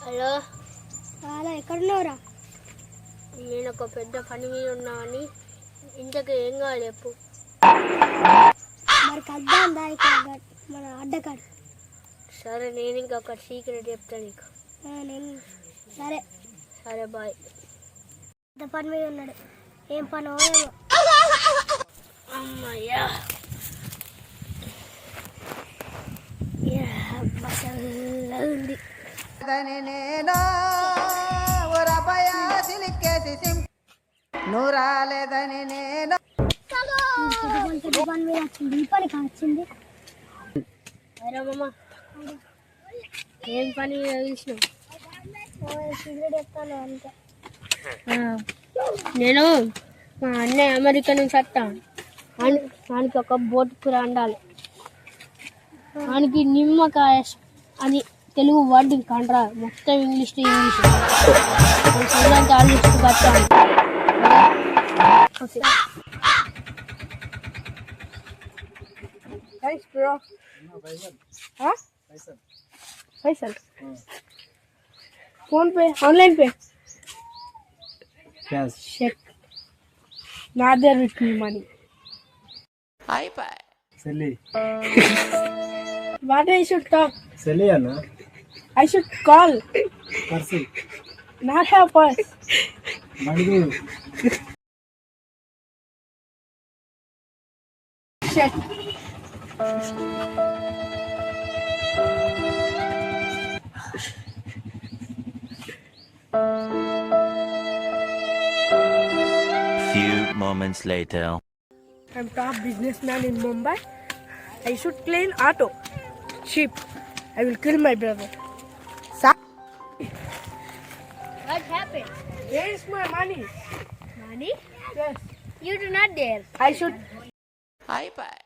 Hello అలా ఎక్కడున్నావురా? నేను ఒక పెద్ద పని మీద ఉన్నా అని ఇంతకు ఏం కావాలి చెప్పు. మరి కద్దాందా ఇక్కడ మన అడ్డకాడు. సరే నేను ఇంకొక సీక్రెట్ చెప్తాను నీకు. నేను సరే సరే బాయ్. పెద్ద పని మీద ఉన్నాడు. ఏం పని ఏమో. అమ్మయ్యా ఉంది. నువ్వు రాలేదని నేను పెద్ద పని మీద వచ్చింది. ఈ పని వచ్చింది. అరే మామ ఏం పని చూసినావు? సిగరెట్ చెప్తాను అంతే. నేను మా అన్నయ్య అమెరికా నుంచి వస్తాను. ఆయనకి ఒక బోట్ కూర వండాలి. ఆయనకి నిమ్మకాయ అని తెలుగు వర్డ్ కంట్రా, మొత్తం ఇంగ్లీష్ టు ఇంగ్లీష్. సంగంతా ఆలోచిస్తూ వచ్చాను. పైసలు PhonePe, online pay, cheque నా దగ్గర పెట్టింది money. Silly. What I should talk? Silly, Anna. I should call. Percy. Not have purse. Mandu. Shit. Few moments later. I'm top businessman in Mumbai. I should clean auto. Cheap. I will kill my brother. What happened? Where is my money? Money? Yes. You do not dare. I should. Bye bye.